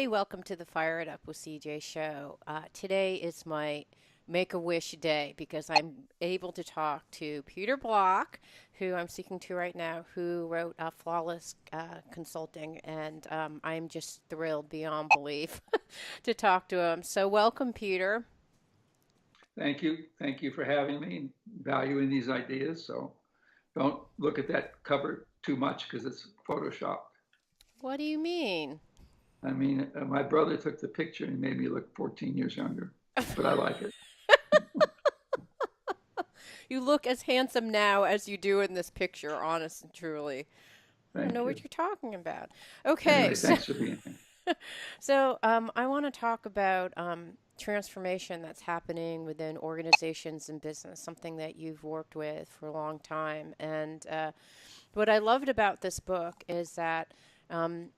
everybody. Welcome to the Fire It Up with CJ show. Today is my Make a Wish day because I'm able to talk to Peter Block, who I'm speaking to right now, who wrote Flawless Consulting, and I'm just thrilled beyond belief to talk to him. So, welcome, Peter. Thank you. Thank you for having me and valuing these ideas. So don't look at that cover too much because it's photoshopped. What do you mean? I mean, my brother took the picture and made me look 14 years younger, but I like it. You look as handsome now as you do in this picture, honest and truly. I don't know Thank what you. you're talking about. Okay, Anyway, so thanks for being here. I want to talk about transformation that's happening within organizations and business, something that you've worked with for a long time. And what I loved about this book is that um,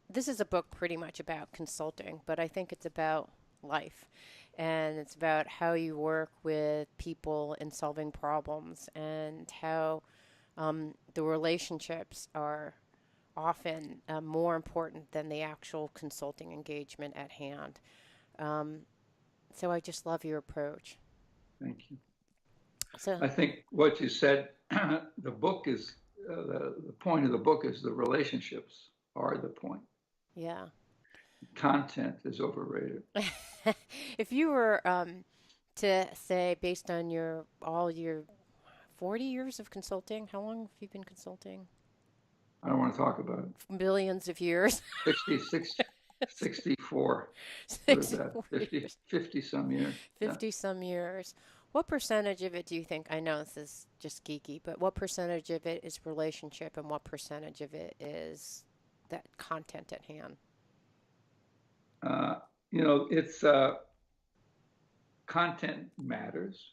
this is a book pretty much about consulting, but I think it's about life. And it's about how you work with people in solving problems and how the relationships are often more important than the actual consulting engagement at hand. Um, so I just love your approach. Thank you. So, I think what you said, the book is the point of the book is the relationships are the point. yeah. Content is overrated. If you were to say, based on all your 40 years of consulting, how long have you been consulting? I don't want to talk about it. Millions of years. 66, 64. What is that? 64 50, years. 50 some years. Yeah. 50 some years. What percentage of it do you think? I know this is just geeky, but what percentage of it is relationship and what percentage of it is that content at hand? Uh, it's content matters,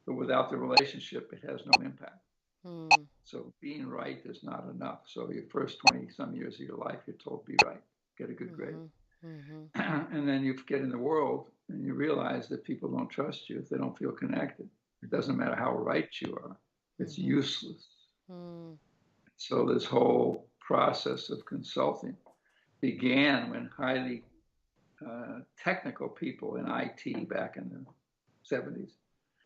but without the relationship, it has no impact. Hmm. So being right is not enough. So your first 20 some years of your life, you're told be right, get a good grade. Mm-hmm. Mm-hmm. And then you get in the world and you realize that people don't trust you if they don't feel connected. It doesn't matter how right you are, it's Mm-hmm. useless. Mm. So this whole process of consulting began when highly technical people in IT back in the 70s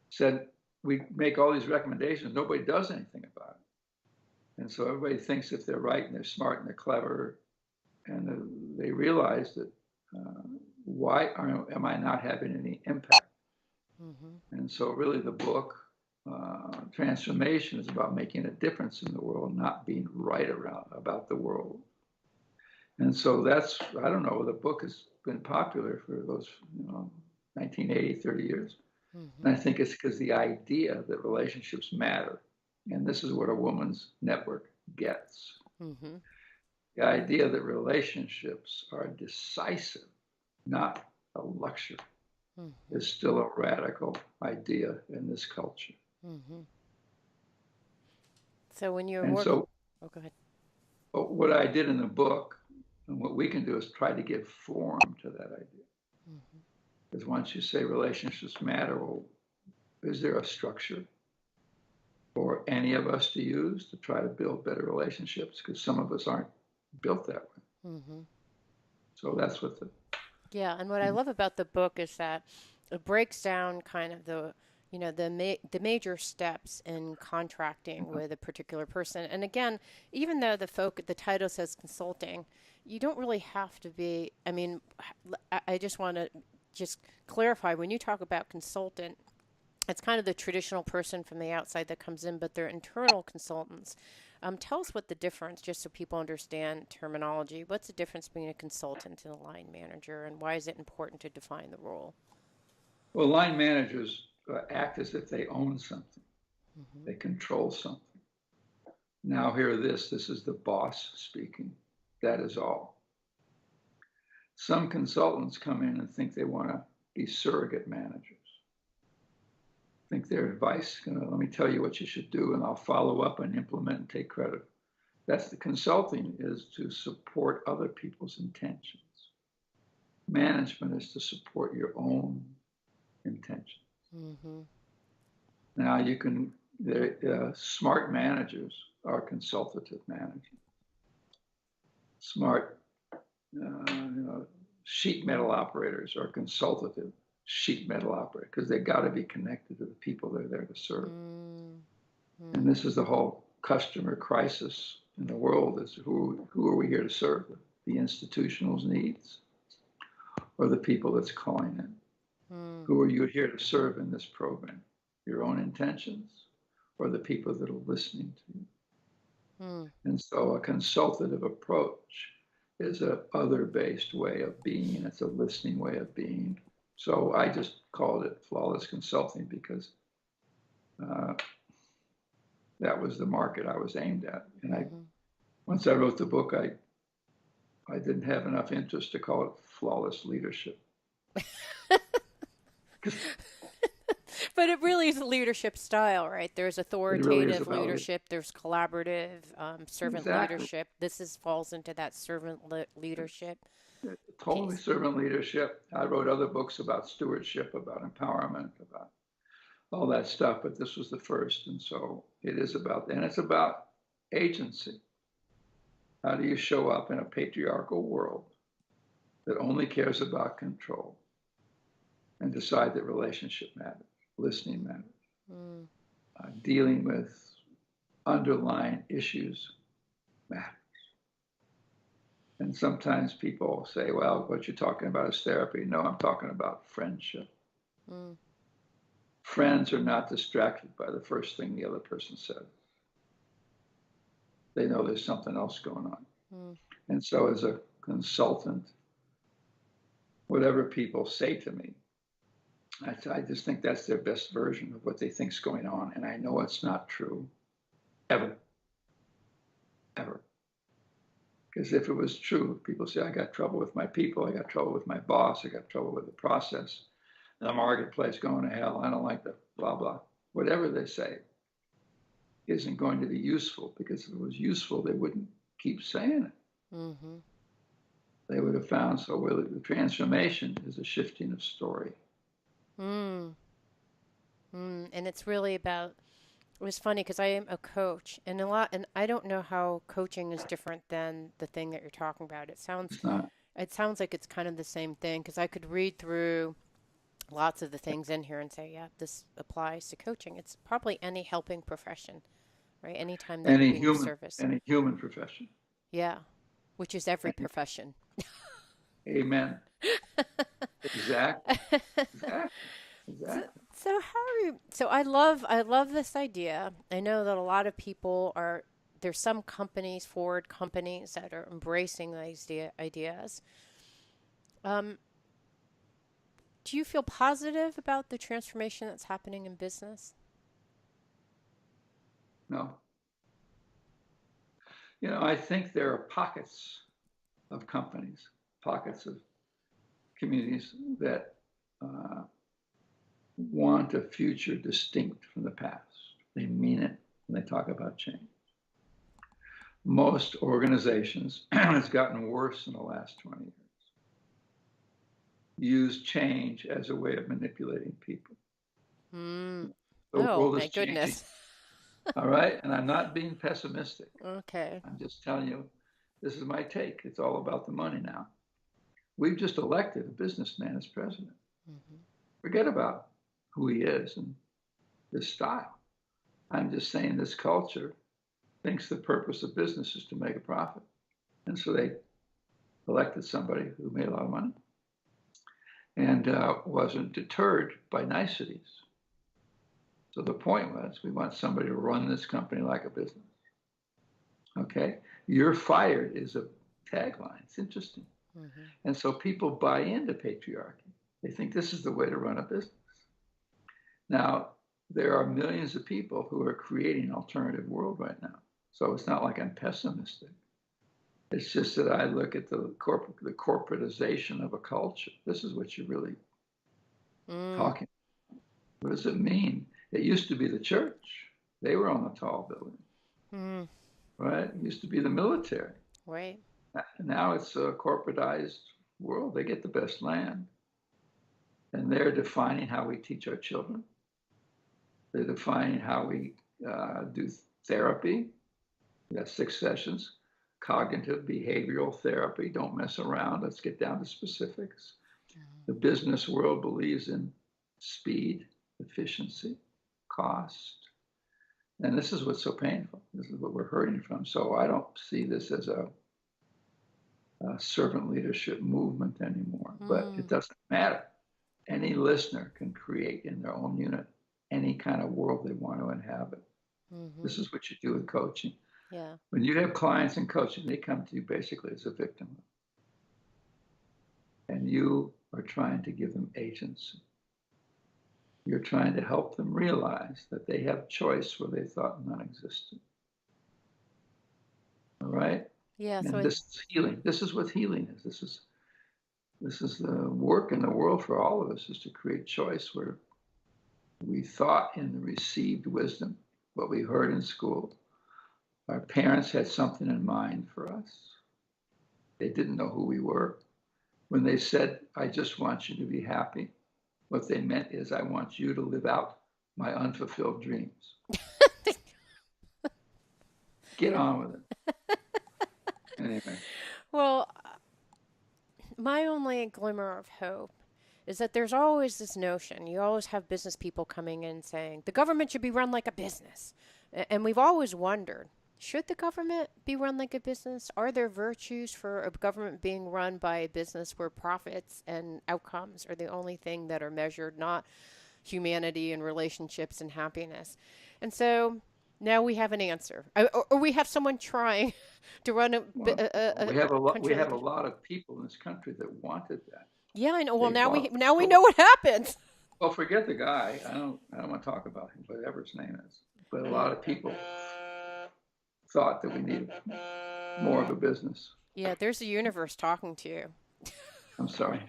said, we make all these recommendations, nobody does anything about it. And so everybody thinks if they're right and they're smart and they're clever, and they realize that uh, am I not having any impact? Mm-hmm. And so really the book, Transformation, is about making a difference in the world, not being right around about the world. And so that's, I don't know, the book has been popular for those, 1980, 30 years. Mm-hmm. And I think it's because the idea that relationships matter. And this is what a woman's network gets. Mm-hmm. The idea that relationships are decisive, not a luxury, Mm-hmm. is still a radical idea in this culture. Mm-hmm. So when you're And work, so, oh, go ahead. what I did in the book, and what we can do, is try to give form to that idea. Mm-hmm. Because once you say relationships matter, well, is there a structure for any of us to use to try to build better relationships? Because some of us aren't built that way. Mm-hmm. So that's what the. Yeah, and what I love about the book is that it breaks down kind of the major steps in contracting with a particular person. And again, even though the title says consulting, you don't really have to be. I mean, I just want to just clarify when you talk about consultant, it's kind of the traditional person from the outside that comes in, but they're internal consultants. Tell us what the difference, just so people understand terminology. What's the difference between a consultant and a line manager, and why is it important to define the role? Well, line managers act as if they own something, Mm-hmm. they control something. Now, hear this, this is the boss speaking. That is all. Some consultants come in and think they want to be surrogate managers, think their advice, let me tell you what you should do, and I'll follow up and implement and take credit. That's the consulting, is to support other people's intentions. Management is to support your own intentions. Mm-hmm. Now you can, smart managers are consultative managers. Smart sheet metal operators or consultative sheet metal operators because they got to be connected to the people they're there to serve. Mm. And Mm. this is the whole customer crisis in the world: is who are we here to serve? The institutional's needs or the people that's calling in? Mm. Who are you here to serve in this program? Your own intentions or the people that are listening to you? Mm. And so a consultative approach is a other-based way of being. It's a listening way of being. So I just called it flawless consulting because uh, that was the market I was aimed at. And Mm-hmm. once I wrote the book, I didn't have enough interest to call it flawless leadership. But it really is a leadership style, right? There's It really is authoritative about it. leadership, there's collaborative, servant Exactly. leadership. This is falls into that servant leadership Totally piece. servant leadership. I wrote other books about stewardship, about empowerment, about all that stuff, but this was the first. And so it is about, and it's about agency. How do you show up in a patriarchal world that only cares about control and decide that relationship matters, listening matters, Mm. dealing with underlying issues matters? And sometimes people say, well, what you're talking about is therapy. No, I'm talking about friendship. Mm. Friends are not distracted by the first thing the other person says. They know there's something else going on. Mm. And so, as a consultant, whatever people say to me, I just think that's their best version of what they think's going on. And I know it's not true, ever, ever. Because if it was true, people say, I got trouble with my people, I got trouble with my boss, I got trouble with the process, the marketplace going to hell, I don't like the blah, blah. Whatever they say isn't going to be useful, because if it was useful, they wouldn't keep saying it. Mm-hmm. They would have found, so really the transformation is a shifting of story. Mm. Mm. And it's really about, it was funny because I am a coach and a lot, and I don't know how coaching is different than the thing that you're talking about. It's not. It sounds like it's kind of the same thing because I could read through lots of the things in here and say, yeah, this applies to coaching. It's probably any helping profession, right? Anytime that you're any being of human service. any human profession. Yeah, which is every profession. Amen. Exactly. Exactly. So, Exactly. so how are you? So I love this idea. I know that a lot of people are. There's some companies, forward companies, that are embracing these ideas. Um, do you feel positive about the transformation that's happening in business? No. I think there are pockets of companies, pockets of communities that uh, want a future distinct from the past. They mean it when they talk about change. Most organizations, it's gotten worse in the last 20 years, use change as a way of manipulating people. Mm. The Oh world my is changing, goodness. all right? And I'm not being pessimistic. Okay. I'm just telling you, this is my take. It's all about the money now. We've just elected a businessman as president. Hmm. Forget about who he is and his style. I'm just saying this culture thinks the purpose of business is to make a profit. And so they elected somebody who made a lot of money and wasn't deterred by niceties. So the point was, we want somebody to run this company like a business. Okay? You're fired is a tagline. It's interesting. Hmm. And so people buy into patriarchy. They think this is the way to run a business. Now, there are millions of people who are creating an alternative world right now. So it's not like I'm pessimistic. It's just that I look at the corporatization of a culture. This is what you're really Mm. talking. What does it mean? It used to be the church. They were on the tall building, Mm. right? It used to be the military. Right. Now it's a corporatized world. They get the best land. And they're defining how we teach our children. They're defining how we do therapy. We got 6 sessions. cognitive behavioral therapy. Don't mess around. Let's get down to specifics. Mhm. The business world believes in speed, efficiency, cost. And this is what's so painful. This is what we're hurting from. So I don't see this as a servant leadership movement anymore, but it Mm. doesn't matter. Any listener can create in their own unit any kind of world they want to inhabit. Mhm. This is what you do with coaching. Yeah. When you have clients in coaching, they come to you basically as a victim, and you are trying to give them agency. You're trying to help them realize that they have choice where they thought none existed. All right? Yeah. And this is healing. This is what healing is. This is the work in the world for all of us, is to create choice where we thought in the received wisdom, what we heard in school. Our parents had something in mind for us. They didn't know who we were. When they said, I just want you to be happy, what they meant is, I want you to live out my unfulfilled dreams. Get on with it. Anyway, Well, my only glimmer of hope is that there's always this notion. You always have business people coming in saying the government should be run like a business. And we've always wondered, should the government be run like a business? Are there virtues for a government being run by a business where profits and outcomes are the only thing that are measured, not humanity and relationships and happiness? And so now we have an answer, or we have someone trying to run well, a we country have like a a. lot of people in this country that wanted that. Yeah, I know. Well, They now bought we the now we know story. what happens. Well, forget the guy. I don't want to talk about him, whatever his name is. But a lot of people thought that we needed more of a business. Yeah, there's a universe talking to you. I'm sorry.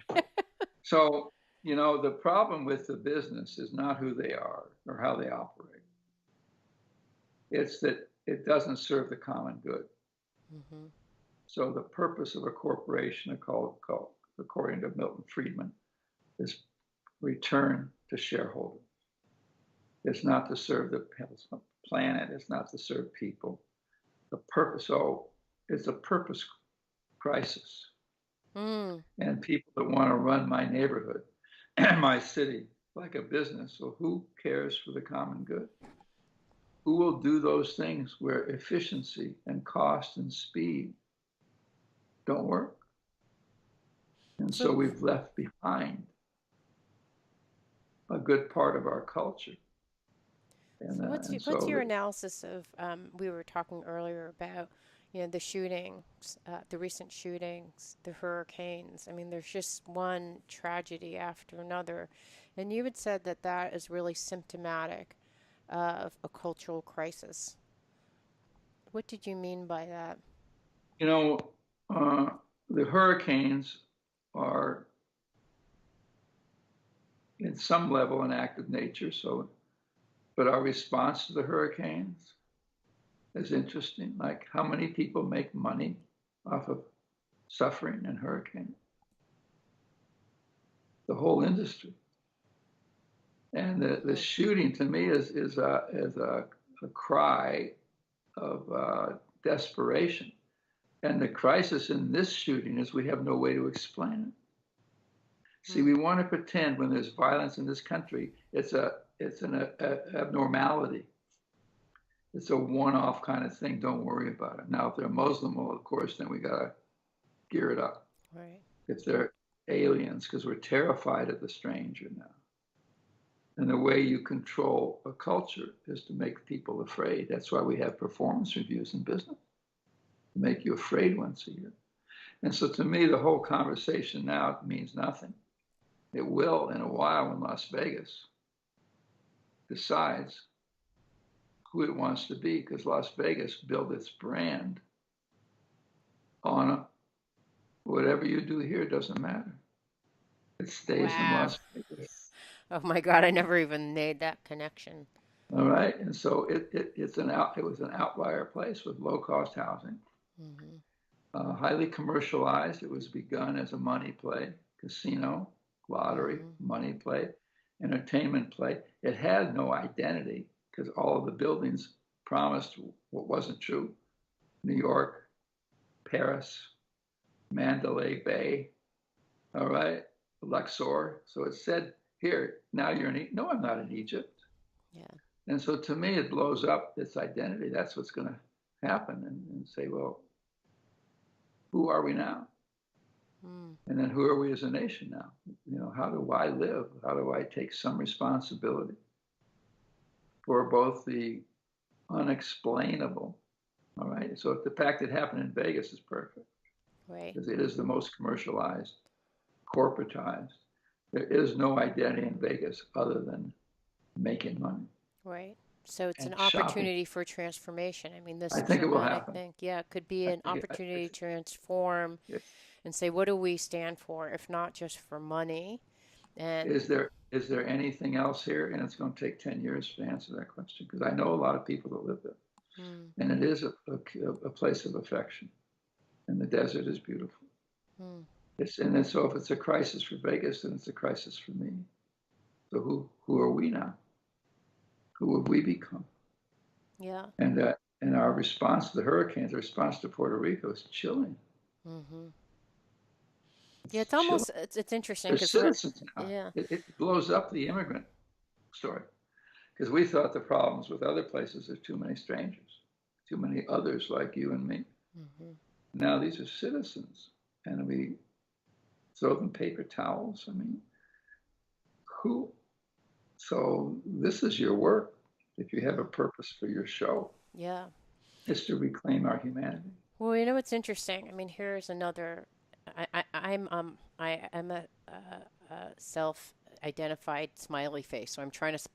So, the problem with the business is not who they are or how they operate. It's that it doesn't serve the common good. Hmm. So the purpose of a corporation, according to Milton Friedman, is return to shareholders. It's not to serve the planet. It's not to serve people. The purpose. So it's a purpose crisis. Mm. And people that want to run my neighborhood, my city, like a business. So who cares for the common good? Who will do those things where efficiency and cost and speed don't work? And so So, we've left behind a good part of our culture. so And what's so your analysis of? We were talking earlier about, the shootings, the recent shootings, the hurricanes. I mean, there's just one tragedy after another, and you had said that that is really symptomatic of a cultural crisis. What did you mean by that? you know, uh, the hurricanes are in some level an act of nature. So, but our response to the hurricanes is interesting. Like, how many people make money off of suffering and hurricane? The whole industry. And the Mm. shooting to me is a cry of desperation. And the crisis in this shooting is we have no way to explain it. See, Mm. we want to pretend when there's violence in this country, it's an abnormality. It's a one-off kind of thing. Don't worry about it. Now, if they're Muslim, well, of course, then we gotta gear it up. Right. If they're aliens, because we're terrified of the stranger now. And the way you control a culture is to make people afraid. That's why we have performance reviews in business, to make you afraid once a year. And so to me, the whole conversation now means nothing. It will in a while when Las Vegas decides who it wants to be, because Las Vegas built its brand on whatever you do here doesn't matter. It stays in Wow. Las Vegas. Oh my God, I never even made that connection. All right. And so it was an outlier place with low cost housing, Hmm. highly commercialized. It was begun as a money play, casino, lottery, Hmm. money play, entertainment play. It had no identity because all of the buildings promised what wasn't true. New York, Paris, Mandalay Bay, all right, Luxor. So it said, here, now you're in Egypt. No, I'm not in Egypt. Yeah. And so to me, it blows up its identity. That's what's going to happen. And say, well, who are we now? Mm. And then who are we as a nation now? How do I live? How do I take some responsibility for both the unexplainable? All right. So if the fact that happened in Vegas is perfect, Right. because it is the most commercialized, corporatized. There is no identity in Vegas other than making money Right. So it's an and shopping. opportunity for transformation. I mean, this I think it will dramatic happen. thing, yeah, it could be I an think opportunity to transform and say, what do we stand for, if not just for money? And is there anything else here? And it's going to take 10 years to answer that question, because I know a lot of people that live there. mm, And it is a place of affection. And the desert is beautiful. mm, So if it's a crisis for Vegas, then it's a crisis for me. So who are we now? Who have we become? yeah. And our response to the hurricanes, our response to Puerto Rico is chilling. Mm-hmm. Yeah, It's it's chilling. almost it's interesting They're because citizens now. yeah. It blows up the immigrant story, because we thought the problems with other places are too many strangers, too many others like you and me. Mm-hmm. Now these are citizens, and we throw them paper towels. I mean, who? So this is your work. If you have a purpose for your show, Yeah. is to reclaim our humanity. Well, you know what's interesting? I mean, here's another. I'm a self-identified smiley face, so I'm trying to.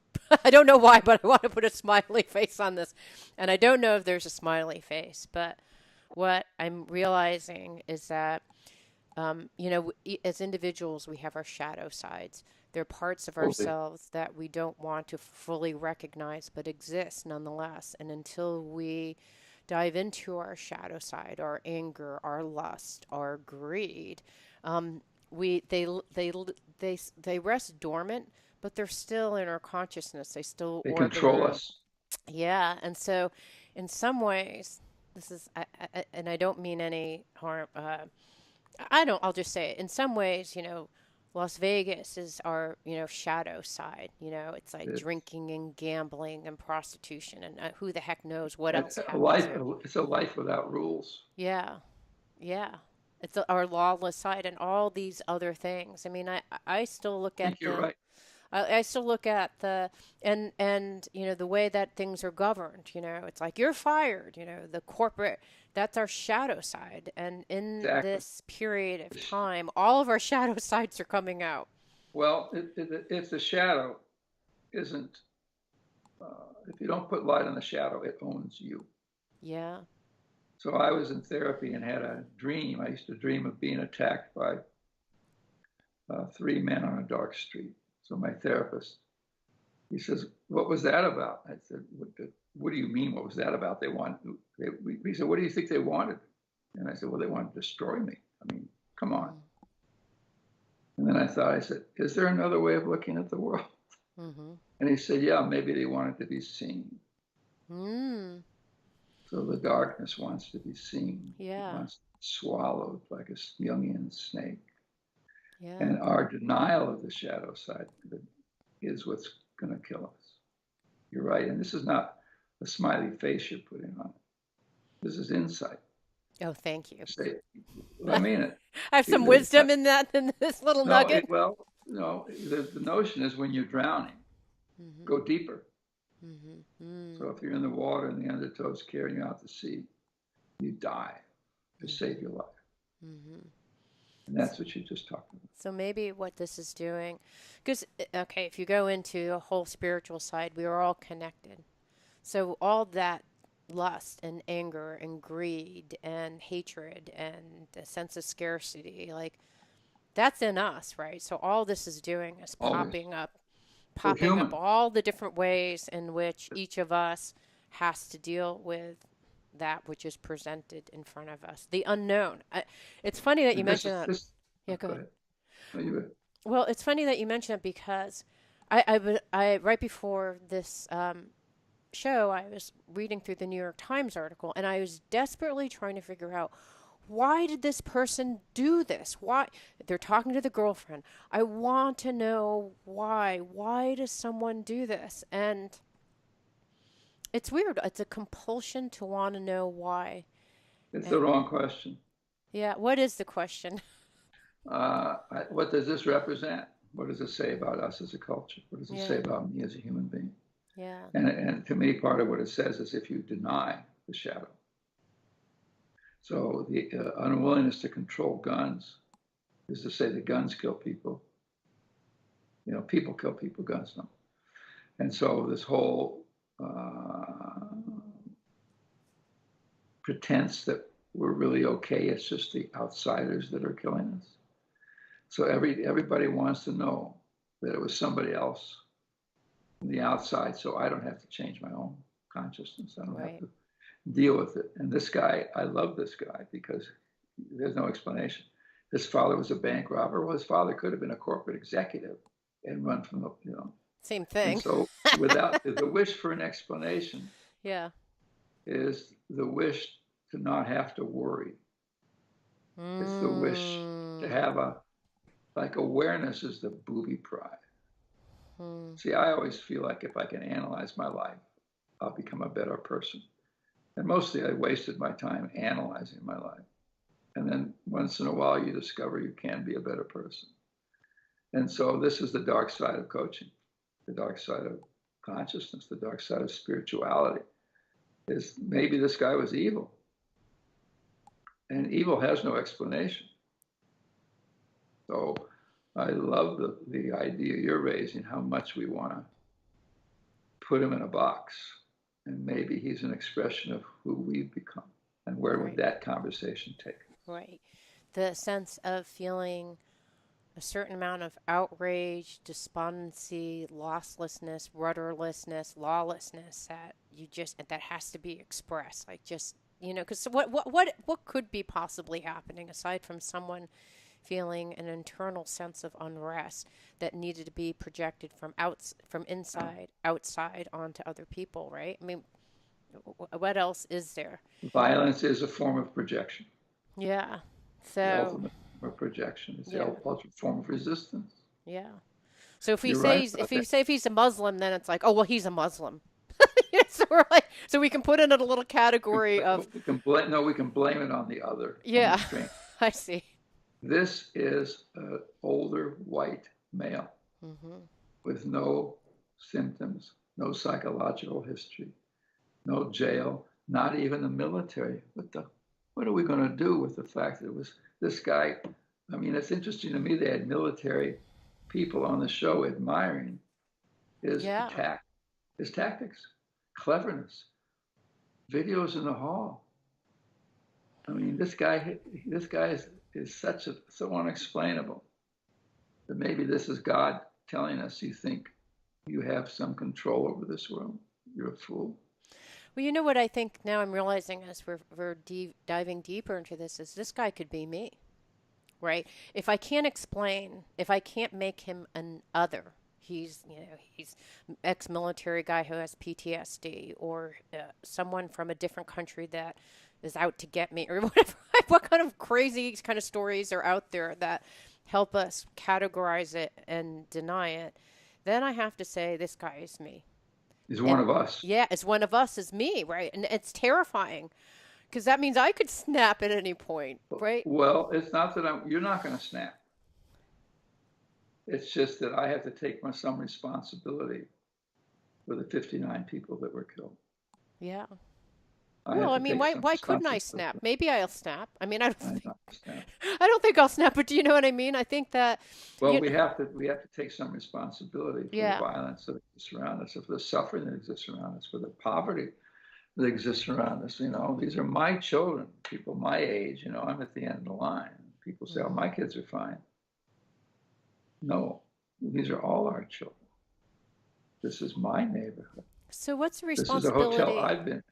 I don't know why, but I want to put a smiley face on this, and I don't know if there's a smiley face. But what I'm realizing is that as individuals, we have our shadow sides. They're parts of Totally. ourselves that we don't want to fully recognize, but exist nonetheless. And until we dive into our shadow side, our anger, our lust, our greed, we they rest dormant, but they're still in our consciousness. They still They orbit control around. us. Yeah, and so in some ways, this is, and I don't mean any harm. I don't. I'll just say it. In some ways, Las Vegas is our, shadow side. It's like It's, drinking and gambling and prostitution, and who the heck knows what else a happens life. there. It's a life without rules. Yeah, yeah. It's our lawless side and all these other things. I mean, I still look I at think you're right. I still look at and the way that things are governed. It's like you're fired. The corporate, that's our shadow side, and in Exactly. this period of time, all of our shadow sides are coming out. Well, if the shadow isn't, if you don't put light on the shadow, it owns you. Yeah. So I was in therapy and had a dream. I used to dream of being attacked by three men on a dark street. So my therapist, he says, "What was that about?" I said, "What do you mean? What was that about? They want." He said, "What do you think they wanted?" And I said, "Well, they wanted to destroy me. I mean, come on." And then I said, "Is there another way of looking at the world?" Mm-hmm. And he said, "Yeah, maybe they wanted to be seen." Mm. So the darkness wants to be seen. It Yeah. wants to be swallowed like a Jungian snake. Yeah. And our denial of the shadow side is what's going to kill us. You're right. And this is not a smiley face you're putting on it. This is insight. Oh, thank you. Say, I mean it. I have some wisdom in that in this little No, nugget. the notion is when you're drowning, Mm-hmm. go deeper. Mm-hmm. Mm. So if you're in the water and the undertow's carrying you out to sea, you dive to save your life. Mm-hmm. And that's what you just talked about. So maybe what this is doing, because, okay, if you go into a whole spiritual side, we are all connected. So all that lust and anger and greed and hatred and a sense of scarcity, like that's in us, right? So all this is doing is Always. We're popping up human. all the different ways in which each of us has to deal with that which is presented in front of us, the unknown. It's funny that you And this mentioned is that. this. Yeah, go Go ahead. ahead. No, you go ahead. Well, it's funny that you mentioned it because right before this show, I was reading through the New York Times article, and I was desperately trying to figure out why did this person do this? Why? They're talking to the girlfriend. I want to know why. Why does someone do this? And it's weird. It's a compulsion to want to know why. It's the And wrong question. yeah, what is the question? What does this represent? What does it say about us as a culture? What does it say Yeah, about me as a human being? yeah, And to me, part of what it says is if you deny the shadow. So the unwillingness to control guns is to say that guns kill people. You know, people kill people, guns don't. And so this whole pretense that we're really okay, it's just the outsiders that are killing us. So everybody wants to know that it was somebody else from the outside, so I don't have to change my own consciousness. I don't have right. to deal with it. And this guy, I love this guy because there's no explanation. His father was a bank robber. Well, his father could have been a corporate executive and run from the, you know. Same And thing. so without the wish for an explanation Yeah. is the wish to not have to worry. It's the wish to Mm. have a, like awareness is the booby prize. Mm. See, I always feel like if I can analyze my life, I'll become a better person. And mostly I wasted my time analyzing my life. And then once in a while you discover you can be a better person. And so this is the dark side of coaching, the dark side of consciousness, the dark side of spirituality is maybe this guy was evil. And evil has no explanation. So I love the idea you're raising, how much we want to put him in a box. And maybe he's an expression of who we've become. And where would Right. that conversation take us? Right. The sense of feeling a certain amount of outrage, despondency, losslessness, rudderlessness, lawlessness that you just that has to be expressed. Like just because what could be possibly happening aside from someone feeling an internal sense of unrest that needed to be projected from inside outside onto other people, right? I mean, what else is there? Violence is a form of projection, Yeah. the So ultimate form of projection. It's the yeah, ultimate form of resistance. yeah. So You're right about that. if he's a Muslim, then it's like, oh well, he's a Muslim. So we're like, so we can put in a little category of We can blame it on the other, on the yeah. stranger. I see. This is an older white male Hmm. with no symptoms, no psychological history, no jail, not even the military. What are we going to do with the fact that it was this guy? I mean, it's interesting to me they had military people on the show admiring his Yeah. attack, his tactics, cleverness, videos in the hall. I mean, this guy is so unexplainable that maybe this is God telling us you think you have some control over this world. You're a fool. Well, you know what I think now I'm realizing as diving deeper into this guy could be me, right? If I can't explain, if I can't make him an other, he's ex-military guy who has PTSD or someone from a different country that is out to get me or whatever. What kind of crazy kind of stories are out there that help us categorize it and deny it? Then I have to say this guy is me. He's one And of us. yeah, it's one of us is me, right? And it's terrifying because that means I could snap at any point, right? Well, it's not that you're not going to snap. It's just that I have to take some responsibility for the 59 people that were killed. Yeah. I Well, have I to mean, take some why couldn't I snap? responsibility. Maybe I'll snap. I mean, I don't snap. I don't think I'll snap, but do you know what I mean? I think that Well, you we have to take some responsibility for the yeah. violence that exists around us, for the suffering that exists around us, for the poverty that exists around us. You know, these are my children, people my age. You know, I'm at the end of the line. People say, "Oh, Hmm. my kids are fine." No, these are all our children. This is my neighborhood. So what's the This is a hotel responsibility? I've been.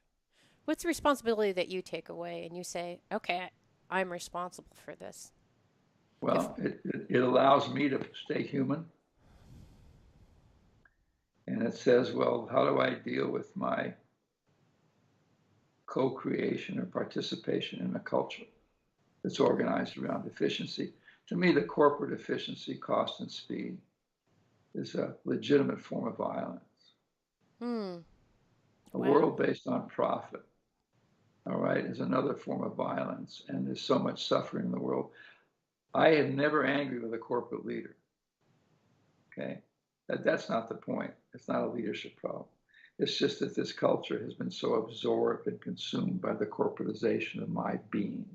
What's the responsibility that you take away and you say, "Okay, I'm responsible for this." If Well, it allows me to stay human, and it says, well, how do I deal with my co-creation or participation in a culture? that's organized around efficiency. To me, the corporate efficiency, cost, and speed is a legitimate form of violence. Hmm. A Wow. world based on profit, all right, is another form of violence. And there's so much suffering in the world. I am never angry with a corporate leader. Okay. That's not the point. It's not a leadership problem. It's just that this culture has been so absorbed and consumed by the corporatization of my being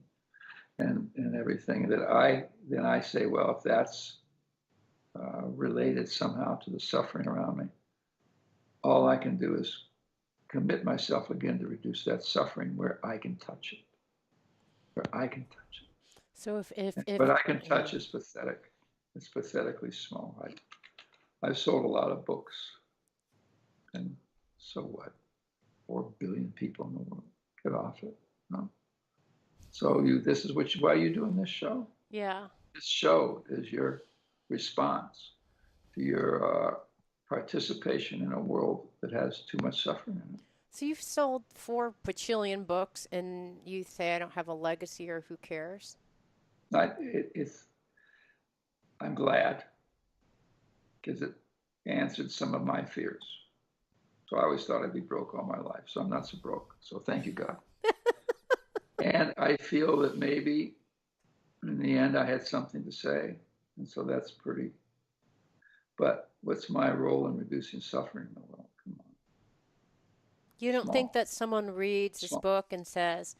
and everything that I say, well, if that's related somehow to the suffering around me, all I can do is commit myself again to reduce that suffering where I can touch it, where I can touch So it. if But I can yeah. touch is pathetic. It's pathetically small. I've sold a lot of books, and so what? 4 billion people in the world get off it. No. So this is why are you doing this show? Yeah. This show is your response to your participation in a world that has too much suffering in it. So you've sold 4 bajillion books, and you say I don't have a legacy, or who cares? It's I'm glad because it answered some of my fears. So I always thought I'd be broke all my life. So I'm not so broke. So thank you, God. And I feel that maybe in the end I had something to say. And so that's pretty. But what's my role in reducing suffering in the world? Come on. You don't think Small. that someone reads this Small. book and says,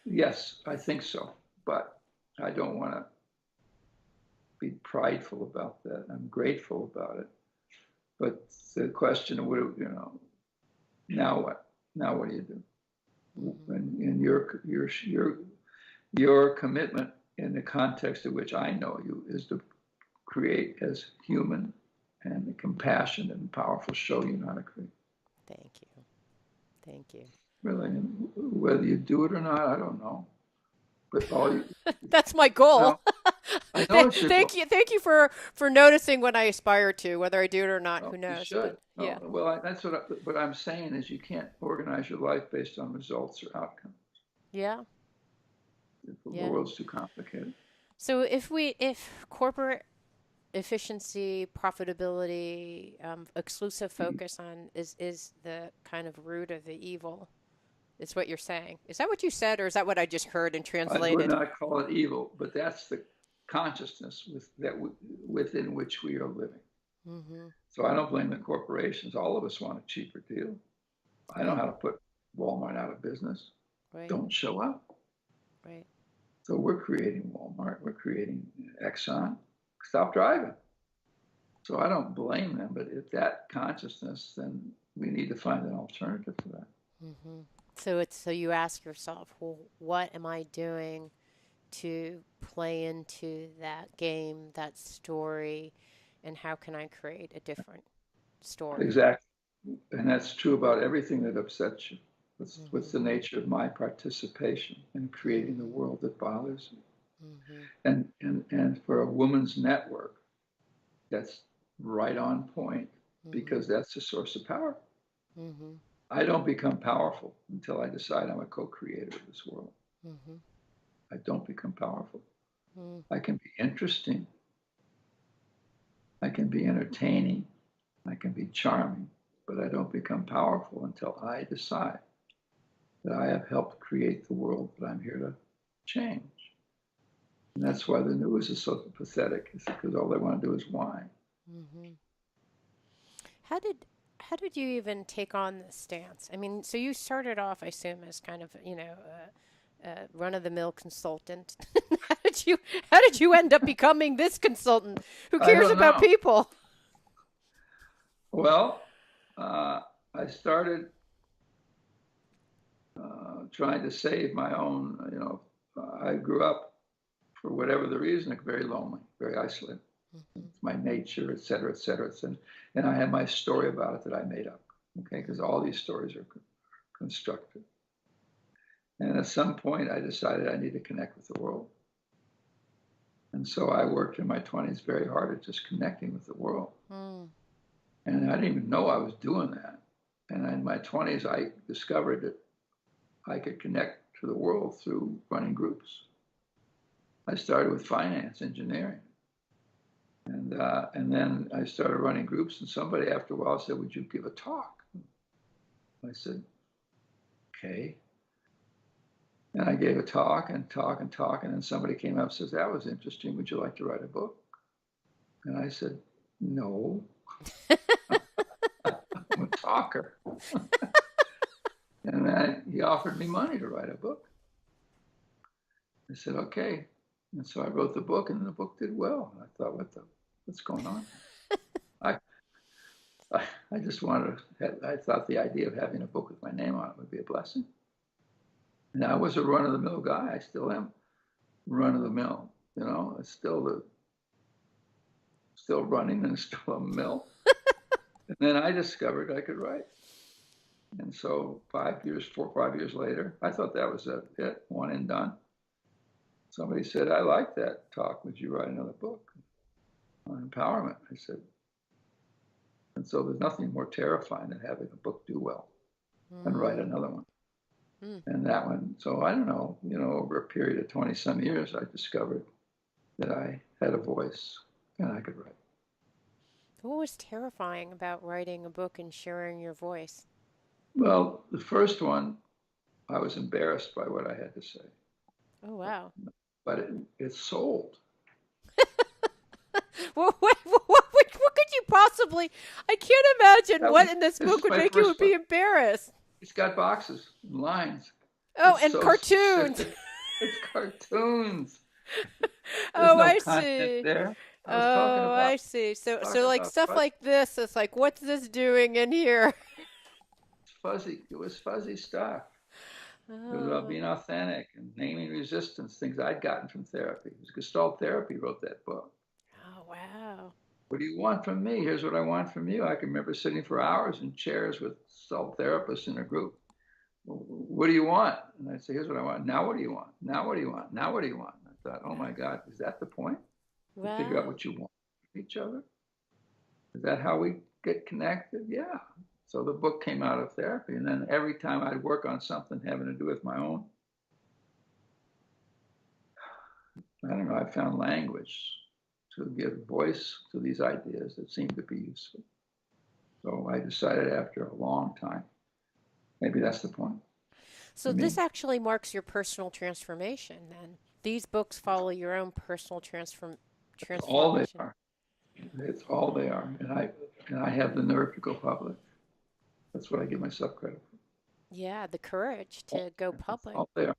Yes, I think so. But I don't want to be prideful about that. I'm grateful about it. But the question of now what? Now what do you do? mm-hmm, And your commitment in the context of which I know you is to create as human and compassionate and powerful show you know how to create. thank you. Thank you. Really, whether you do it or not, I don't know. But all you, That's my goal. no, I know it's your goal. Thank you for noticing what I aspire to, whether I do it or not. No, Who you knows? should. But No, yeah, well, that's what I'm saying is you can't organize your life based on results or outcomes. yeah, The yeah. world's too complicated. So if corporate efficiency, profitability, exclusive focus on is the kind of root of the evil, is what you're saying. Is that what you said, or is that what I just heard and I would translated? not call it evil, but that's the consciousness within which we are living. Mm-hmm. So I don't blame the corporations. All of us want a cheaper deal. I know Right, how to put Walmart out of business. right, Don't show up. right. So we're creating Walmart. We're creating Exxon. Stop driving. So I don't blame them, but if that consciousness, then we need to find an alternative to that. Mm-hmm. So you ask yourself, well, what am I doing to play into that game, that story, and how can I create a different story? Exactly. And that's true about everything that upsets you. What's Mm-hmm. the nature of my participation in creating the world that bothers me? Mm-hmm. And for a woman's network, that's right on point Mm-hmm. because that's the source of power. Mm-hmm. I don't become powerful until I decide I'm a co-creator of this world. Mm-hmm. I don't become powerful. Mm-hmm. I can be interesting. I can be entertaining. I can be charming, but I don't become powerful until I decide that I have helped create the world that I'm here to change. And that's why the news is so pathetic, is because all they want to do is whine. Mm-hmm. How did how did you even take on this stance? I mean, so you started off, I assume, as kind of a run of the mill consultant. how did you how did you end up becoming this consultant who I cares don't about know. people? Well, I started trying to save my own, I grew up, for whatever the reason, very lonely, very isolated. Mm-hmm. It's my nature, et cetera, et cetera. And I had my story about it that I made up, okay, because all these stories are constructed. And at some point, I decided I need to connect with the world. And so I worked in my 20s very hard at just connecting with the world. Mm. And I didn't even know I was doing that. And in my 20s, I discovered that I could connect to the world through running groups. I started with finance engineering. And then I started running groups, and somebody after a while said, "Would you give a talk?" I said, "Okay." And I gave a talk and talk and talk, and then somebody came up and says, "That was interesting. Would you like to write a book?" And I said, "No, I'm a talker." And then he offered me money to write a book. I said, "Okay." And so I wrote the book, and the book did well. And I thought, what's going on? I, I just wanted I thought the idea of having a book with my name on it would be a blessing. And I was a run-of-the-mill guy. I still am run-of-the-mill. It's still running and still a mill. And then I discovered I could write. And so 4 or 5 years later, I thought that was it, one and done. Somebody said, "I like that talk. Would you write another book on empowerment?" I said, and so there's nothing more terrifying than having a book do well and write another one. And that one, so I don't know, over a period of 20 some years, I discovered that I had a voice and I could write. What was terrifying about writing a book and sharing your voice? Well, the first one, I was embarrassed by what I had to say, Oh, wow. but it sold. What could you possibly? I can't imagine what in this This book is would my make you first be book. embarrassed. It's got boxes and lines. Oh, It's and so cartoons. specific. It's cartoons. There's Oh, no I content see. there. I was talking Oh, about I see. So, talking like about stuff like this, it's like, what's this doing in here? fuzzy. It was fuzzy stuff. It was about Oh, being authentic and naming resistance, things I'd gotten from therapy. It was Gestalt Therapy wrote that book. oh, wow. What do you want from me? Here's what I want from you. I can remember sitting for hours in chairs with Gestalt therapists in a group. What do you want? And I'd say, here's what I want. Now what do you want? Now what do you want? Now what do you want? And I thought, oh my God, is that the point? To figure out Wow. what you want from each other? Is that how we get connected? Yeah. So the book came out of therapy. And then every time I'd work on something having to do with my own, I don't know, I found language to give voice to these ideas that seemed to be useful. So I decided after a long time, maybe that's the point So for this me. actually marks your personal transformation then. These books follow your own personal That's all they transformation. are. It's all they are. And I have the nerve to go public. That's what I give myself credit Yeah, the courage for. to go That's public. all they are.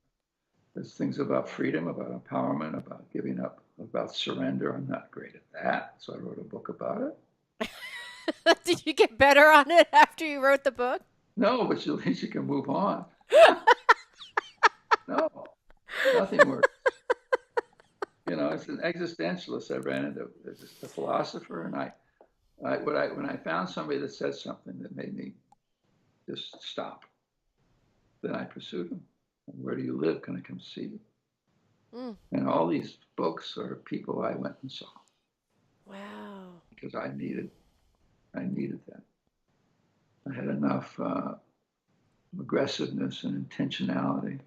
There's things about freedom, about empowerment, about giving up, about surrender. I'm not great at that. So I wrote a book about it. Did you get better on it after you wrote the book? No, but at least you can move on. No, nothing works. It's an existentialist. I ran into a philosopher, and when I found somebody that said something that made me just stop, then I pursued them. Where do you live? Can I come see you? Mm, And all these books are people I went and saw wow. because I needed that. I had enough aggressiveness and intentionality,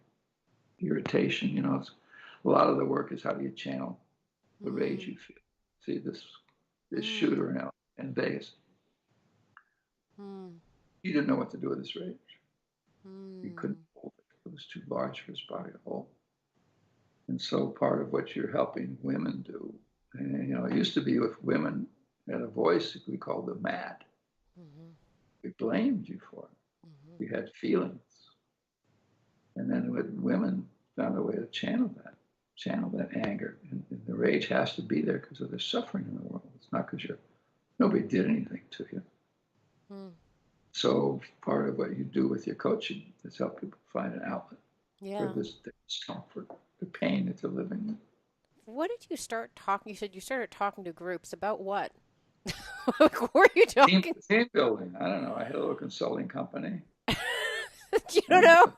irritation. A lot of the work is how do you channel the rage Mm, you feel. See this mm, shooter in Vegas. mm, He didn't know what to do with his rage. He couldn't mm, hold it. It was too large for his body to hold. And so part of what you're helping women do, and it used to be if women had a voice, we called them mad. mm-hmm, We blamed you for it. mm-hmm, You had feelings. And then when women found a way to channel that anger. And the rage has to be there because of the suffering in the world. It's not because nobody did anything to you. mm. So part of what you do with your coaching is help people find an outlet for Yeah. this discomfort, the pain that they're living with. What did you start talking? You said you started talking to groups about what? What were you Team, talking? team building. I don't know. I had a little consulting company, You don't and know?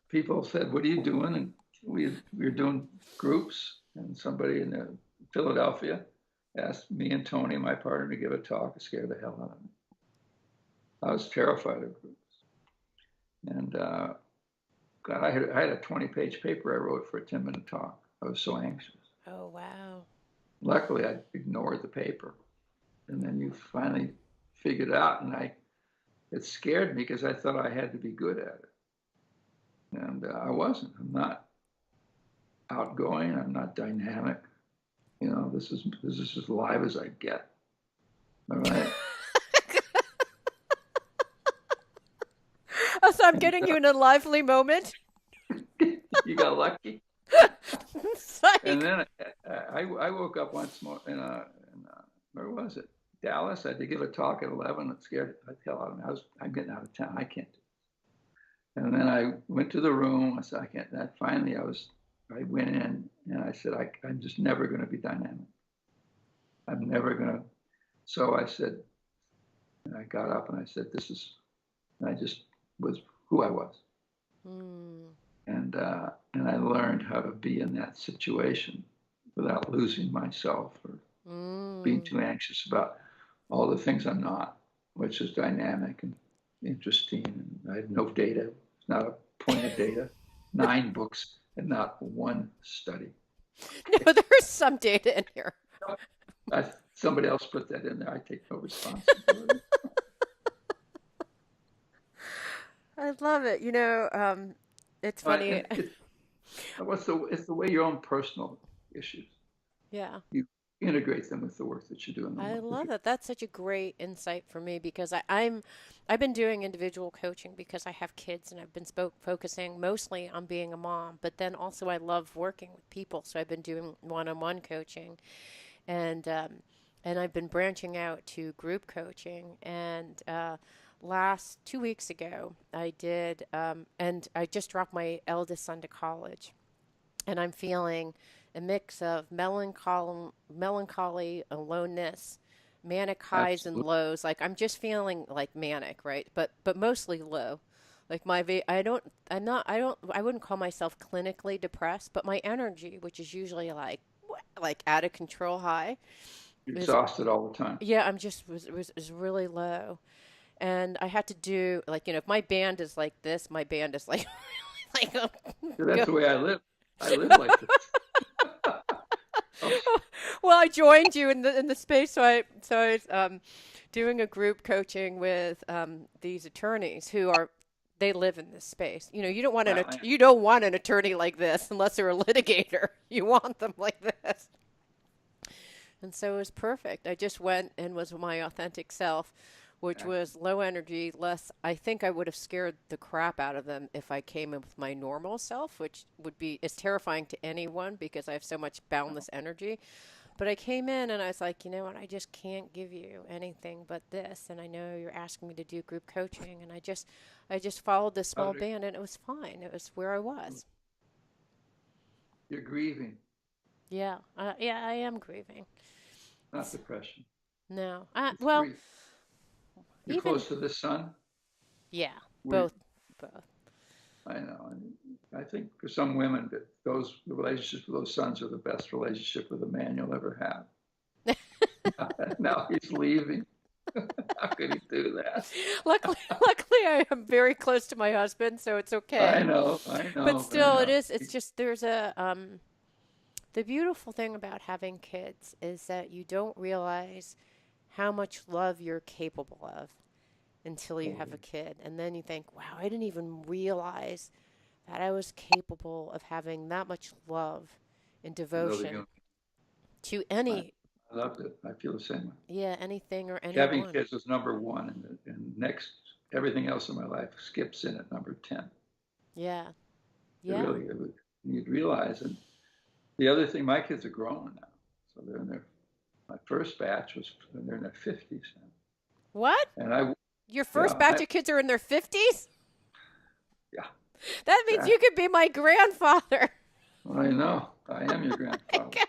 people said, "What are you doing?" And we were doing groups, and somebody in Philadelphia asked me and Tony, my partner, to give a talk. It scared the hell out of me. I was terrified of groups, and God, I had a 20-page paper I wrote for a 10-minute talk. I was so anxious. Oh, wow. Luckily, I ignored the paper. And then you finally figured it out. And it scared me because I thought I had to be good at it. And I wasn't. I'm not outgoing. I'm not dynamic. This is as live as I get. All right. Oh, so I'm And getting you in a lively moment. you got lucky. And Psych. then I woke up once more in where was it? Dallas. I had to give a talk at 11. It scared the hell out of me. I'm getting out of town. I can't do it. And then I went to the room. I said, I can't. And finally, I went in and I said, I'm just never going to be dynamic. I'm never going to. So I said, and I got up and I said, and I just was who I was. Mm. And I learned how to be in that situation without losing myself or being Mm. too anxious about all the things I'm not, which is dynamic and interesting. And I have no data. It's not a point of data. 9 books and not one study. No, there's some data in here. Somebody else put that in there. I take no responsibility. I love it. It's funny. And it's the way your own personal issues. Yeah. You integrate them with the work that you do in the I world. love it. That's such a great insight for me because I've been doing individual coaching because I have kids and I've been focusing mostly on being a mom, but then also I love working with people, so I've been doing one-on-one coaching and I've been branching out to group coaching and last 2 weeks ago I did and I just dropped my eldest son to college and I'm feeling a mix of melancholy, aloneness, manic highs and Absolutely. lows. Like I'm just feeling like manic, right? But mostly low. Like I don't, I'm not, I wouldn't call myself clinically depressed, but my energy, which is usually like out of control high, You're is exhausted all the time. yeah, I'm just was really low, and I had to do like if my band is like this, my band is like like So that's go. the way I live. I live like this. Oh, Well, I joined you in the space, so I was doing a group coaching with these attorneys who are they live in this space. well, You don't want an attorney like this unless they're a litigator. You want them like this. And so it was perfect. I just went and was my authentic self, which was low energy, less. I think I would have scared the crap out of them if I came in with my normal self, which would be is terrifying to anyone because I have so much boundless energy. But I came in and I was like, you know what? I just can't give you anything but this. And I know you're asking me to do group coaching, and I just followed this small band, and it was fine. It was where I was. you're grieving, Yeah, I am grieving. not depression. No, It's well, grief. You're even close to this son. yeah, We, both. I know. And I think for some women, that the relationships with those sons are the best relationship with a man you'll ever have. Now he's leaving. How could he do that? Luckily, I am very close to my husband, so it's I okay. know, I But know, I still, know. it's just there's a the beautiful thing about having kids is that you don't realize how much love you're capable of until you have a Totally. kid. And then you think, wow, I didn't even realize that I was capable of having that much love and Another devotion human. to I, I loved it. I feel the same way. anything or Having anyone. kids was number one, and next, everything else in my life skips in at number 10. Yeah. It Yeah. really, you'd realize. And the other thing, my kids are grown now. So my first batch they're in their 50s now. What? And I, Your first yeah, batch of kids are in their 50s? yeah, That means you exactly. could be my grandfather. I know. I am your grandfather.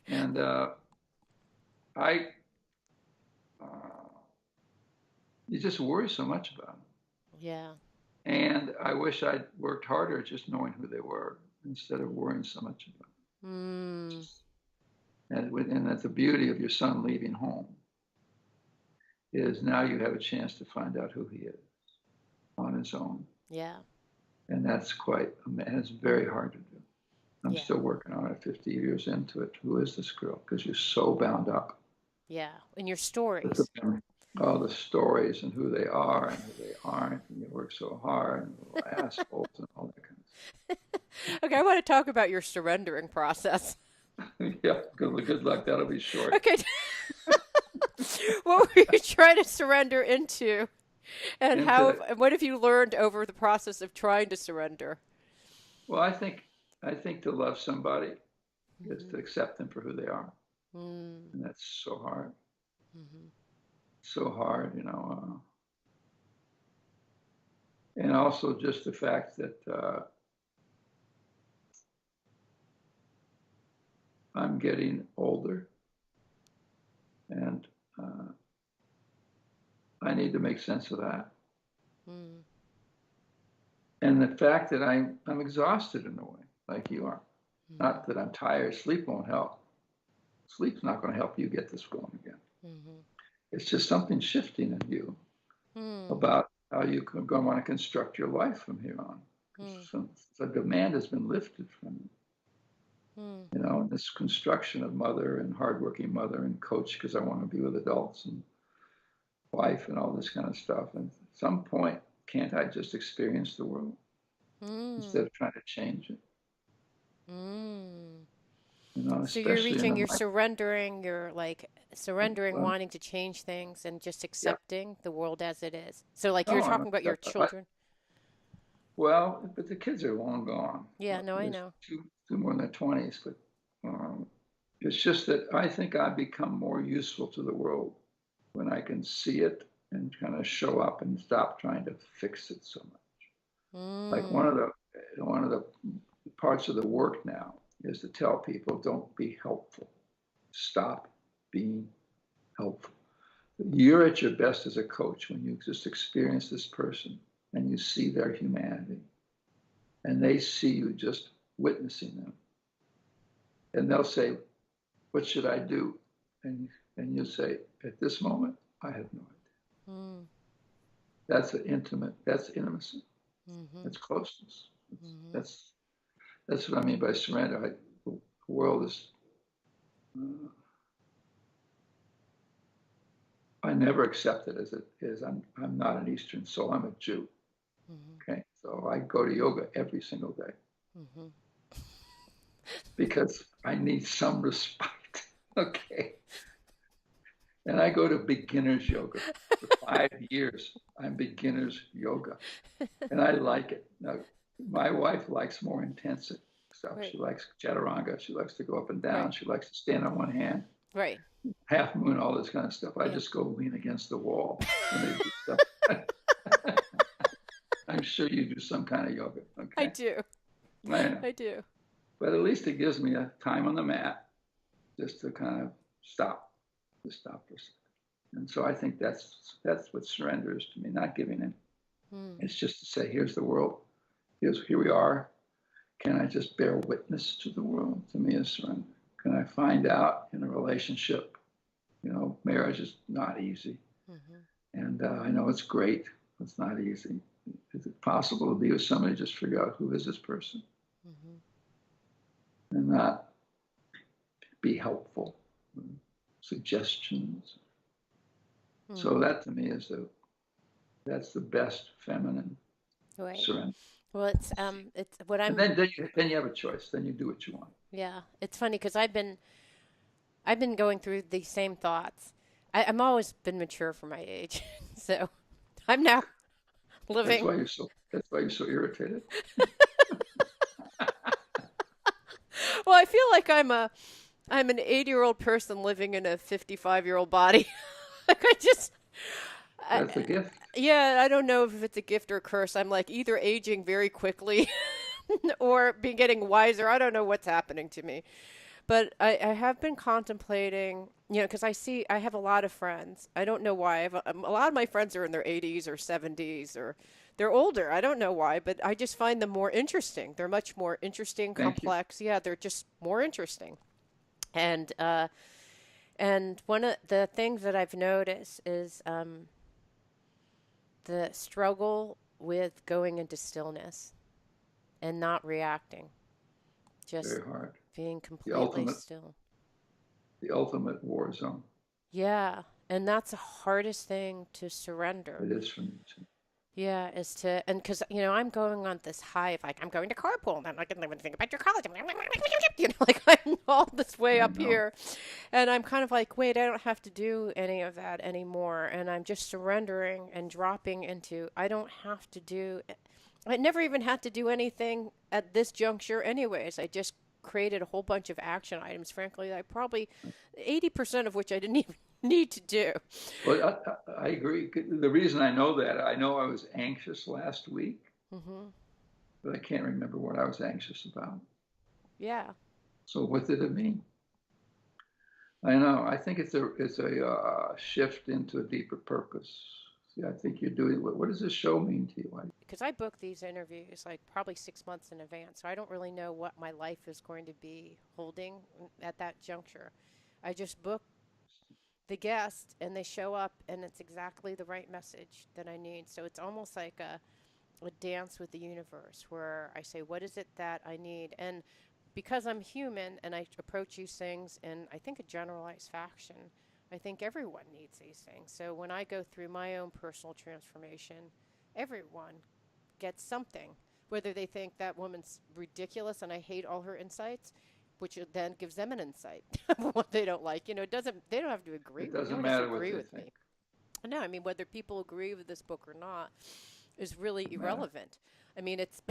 And I, uh, you just worry so much about them. Yeah. And I wish I'd worked harder at just knowing who they were instead of worrying so much about Mm. them. And that's the beauty of your son leaving home is now you have a chance to find out who he is on his own. Yeah. And that's and it's very hard to do. I'm Yeah. still working on it 50 years into it. Who is this girl? Because you're so bound up Yeah. And your with the stories. memory, all the stories and who they are and who they aren't, and you work so hard and little assholes and all that kind Okay, I want to talk about your surrendering process. of stuff. Yeah, good luck. That'll be short. Okay. What were you trying to surrender into? And Into what have you learned over the process of trying to surrender? well, I think to love somebody is Mm-hmm. to accept them for who they are, Mm-hmm. and that's so hard, so hard, and also just the fact that I'm getting older, and uh, I need to make sense of that, Mm-hmm. and the fact that I'm exhausted in a way, like you are. Not that I'm tired. Sleep won't help. Sleep's not going to help you get this going again. Mm-hmm. It's just something shifting in you Mm-hmm. about how you're going to want to construct your life from here on. So the demand has been lifted from you. Mm-hmm. This construction of mother and hardworking mother and coach because I want to be with adults and wife and all this kind of stuff. And at some point, can't I just experience the world Mm-hmm. instead of trying to change it? Mm-hmm. So you're Especially in reaching, a you're life. surrendering, you're like surrendering, Well, wanting to change things and just yeah. accepting the world as it is. So like you're No, talking about your children. well, but the kids are long gone. Yeah, no, I There's know. two more in their 20s, but it's just that I think I become more useful to the world when I can see it and kind of show up and stop trying to fix it so much. Like Mm. one of the parts of the work now is to tell people don't be helpful. Stop being helpful. You're at your best as a coach when you just experience this person and you see their humanity and they see you just witnessing them. And they'll say, what should I do? And you say, at this moment, I have no idea. Mm. That's intimacy. Mm-hmm. That's closeness. Mm-hmm. That's that's what I mean by surrender. The world is. I never accept it as it is. I'm not an Eastern soul. I'm a Jew. Mm-hmm. Okay, so I go to yoga every single day Mm-hmm. because I need some respite. Okay, and I go to beginners yoga for 5 years. I'm beginners yoga, and I like it. Now, my wife likes more intensive stuff. Right. She likes chaturanga. She likes to go up and down. Right. She likes to stand on one hand, Right. half moon, all this kind of stuff. I Yeah. just go lean against the wall when they do stuff. I'm sure you do some kind of yoga. I Okay, do. I know. I do. But at least it gives me a time on the mat just to kind of stop, to stop for a second. And so I think that's what surrender is to me, not giving in. Mm. It's just to say, here's the world. Here we are. Can I just bear witness to the world? To me is surrender. Can I find out in a relationship? Marriage is not easy. Mm-hmm. And I know it's great. It's not easy. Is it possible to be with somebody, just figure out who is this person Mm-hmm. and not be helpful? Suggestions. So Mm-hmm. that to me that's the best feminine Right. surrender. Well, it's what And I'm. then you have a choice. Then you do what you want. Yeah, it's funny because I've been going through these same thoughts. I'm always been mature for my age, so I'm now That's living. why you're so. That's why you're so irritated. Well, I feel like I'm an 80-year-old person living in a 55-year-old body. Like I just, I, That's a gift. yeah, I don't know if it's a gift or a curse. I'm like either aging very quickly or being getting wiser. I don't know what's happening to me. But I have been contemplating, because I have a lot of friends. I don't know why. A lot of my friends are in their 80s or 70s or they're older. I don't know why, but I just find them more interesting. They're much more interesting, Thank you. complex. Yeah, they're just more interesting. And one of the things that I've noticed is the struggle with going into stillness. and not reacting, just very hard. being The completely ultimate, still. the ultimate war zone. Yeah, and that's the hardest thing to surrender. It is for me too. Yeah, is to, and because, I'm going on this high of like, I'm going to carpool and I'm not going to think about your college. Like I'm all this way I up know. here. And I'm kind of like, wait, I don't have to do any of that anymore. And I'm just surrendering and dropping into, I don't have to do, I never even had to do anything at this juncture, anyways. I just created a whole bunch of action items, frankly, I probably 80% of which I didn't even need to do. Well, I agree. The reason I know that, I know I was anxious last week, Hmm. but I can't remember what I was anxious about. Yeah. So what did it mean? I know. I think it's a shift into a deeper purpose. See, I think you're doing. What does this show mean to you? Because I book these interviews like probably 6 months in advance, so I don't really know what my life is going to be holding at that juncture. I just book the guest and they show up and it's exactly the right message that I need. So it's almost like a dance with the universe where I say, what is it that I need? And because I'm human and I approach these things in, I think, a generalized fashion, I think everyone needs these things. So when I go through my own personal transformation, everyone gets something. Whether they think that woman's ridiculous and I hate all her insights, which then gives them an insight of what they don't like. It doesn't. They don't have to agree It with. No doesn't one has to matter what agree they with think. me. No, I mean whether people agree with this book or not is really Doesn't matter. irrelevant. I mean it's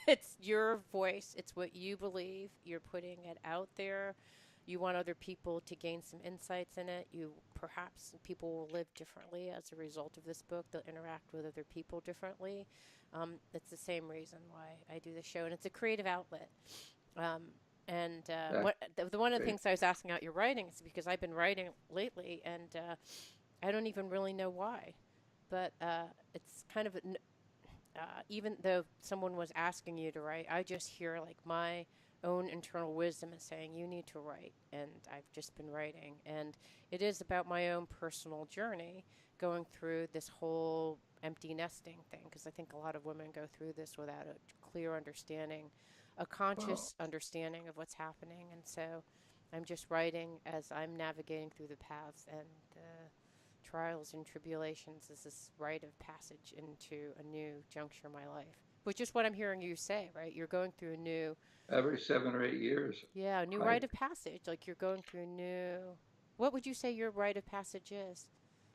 it's your voice. It's what you believe. You're putting it out there. You want other people to gain some insights in it. You perhaps people will live differently as a result of this book. They'll interact with other people differently. It's the same reason why I do the show, and it's a creative outlet. Um, and That's what the one of the great. things I was asking out your writing is because I've been writing lately, and I don't even really know why, but it's kind of even though someone was asking you to write, I just hear like my own internal wisdom is saying you need to write, and I've just been writing, and it is about my own personal journey going through this whole empty nesting thing because I think a lot of women go through this without a clear understanding, a Well, conscious understanding of what's happening, and so I'm just writing as I'm navigating through the paths and trials and tribulations is this rite of passage into a new juncture in my life. Which is what I'm hearing you say, right? You're going through a new, every 7 or 8 years, yeah, a new I rite of passage. Like you're going through a new. What would you say your rite of passage is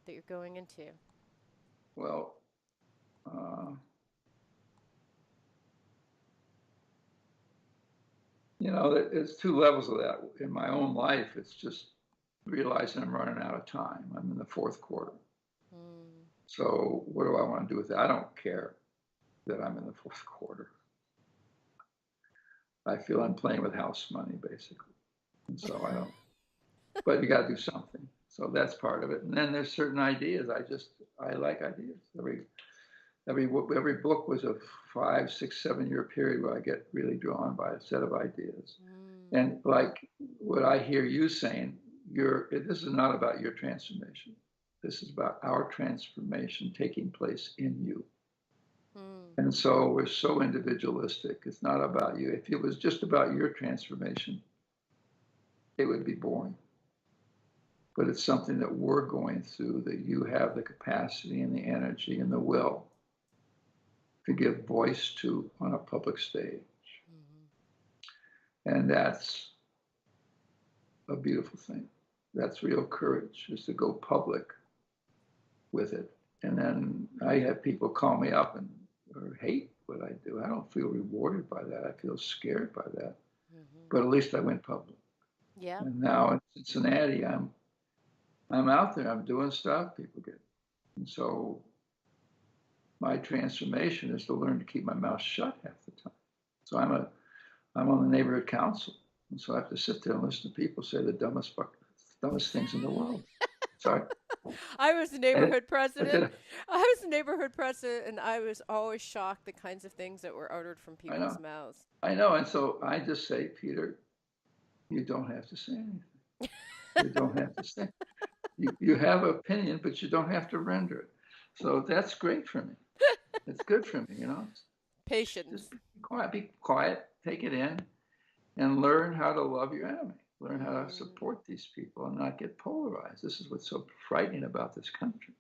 that you're going into? well, uh, there's two levels of that in my own life. It's just realizing I'm running out of time. I'm in the fourth quarter. Mm, So what do I want to do with it? I don't care that I'm in the fourth quarter. I feel I'm playing with house money basically, and so I don't. But you got to do something. So that's part of it. And then there's certain ideas. I like ideas. Every book was a 5, 6, 7 year period where I get really drawn by a set of ideas. mm, And like what I hear you saying, this is not about your transformation. This is about our transformation taking place in you. mm, And so we're so individualistic. It's not about you. If it was just about your transformation, it would be boring. But it's something that we're going through, that you have the capacity and the energy and the will to give voice to on a public stage. mm, And that's a beautiful thing. That's real courage, is to go public with it. And then I have people call me up and or hate what I do. I don't feel rewarded by that. I feel scared by that. mm. But at least I went public. Yeah. And now in Cincinnati, I'm out there. I'm doing stuff. People get. And so my transformation is to learn to keep my mouth shut half the time. So I'm on the neighborhood council, and so I have to sit there and listen to people say the dumbest things in the world. Sorry, I was a and neighborhood but president. then I was a neighborhood president, and I was always shocked the kinds of things that were uttered from I people's know, mouths. I know, and so I just say, Peter, you don't have to say anything. You don't have to say. You have an opinion, but you don't have to render it. So that's great for me. It's good for me. Patience. Just be quiet, take it in, and learn how to love your enemy. Learn how to support these people and not get polarized. This is what's so frightening about this country.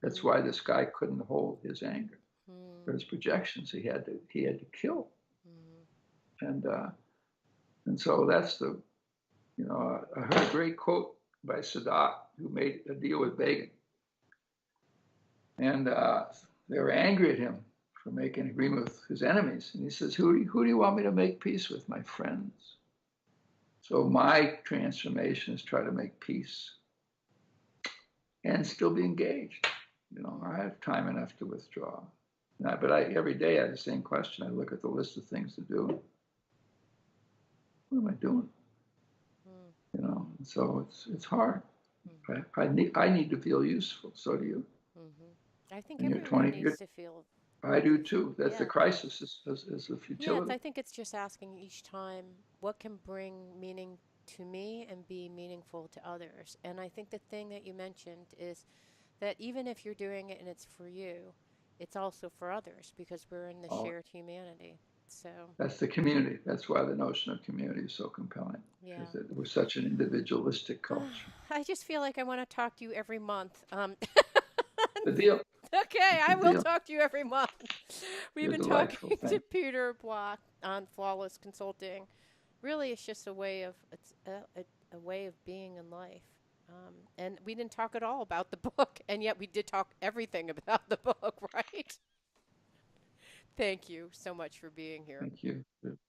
That's why this guy couldn't hold his anger or his projections. He had to kill. And so that's the, I heard a great quote by Sadat, who made a deal with Begin. And they were angry at him for making an agreement with his enemies. And he says, who do you want me to make peace with? My friends. So my transformation is try to make peace and still be engaged. I have time enough to withdraw. But every day I have the same question. I look at the list of things to do. What am I doing? So it's hard. I need to feel useful. So do you. I think everyone needs to feel. I do too. That's the crisis is the futility. Yeah, I think it's just asking each time, what can bring meaning to me and be meaningful to others? And I think the thing that you mentioned is that even if you're doing it and it's for you, it's also for others, because we're in the shared humanity. So that's the community. That's why the notion of community is so compelling. Yeah. Because we're such an individualistic culture. I just feel like I want to talk to you every month. The deal. Okay, I will talk to you every month. We've been talking to Peter Block on Flawless Consulting. Really, it's just a way of being in life. And we didn't talk at all about the book, and yet we did talk everything about the book, right? Thank you so much for being here. Thank you.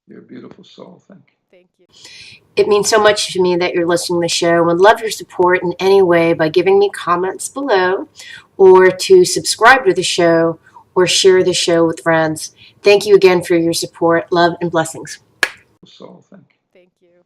You're a beautiful soul. Thank you. Thank you. It means so much to me that you're listening to the show. I would love your support in any way by giving me comments below, or to subscribe to the show, or share the show with friends. Thank you again for your support. Love and blessings. Soul. Thank you. Thank you.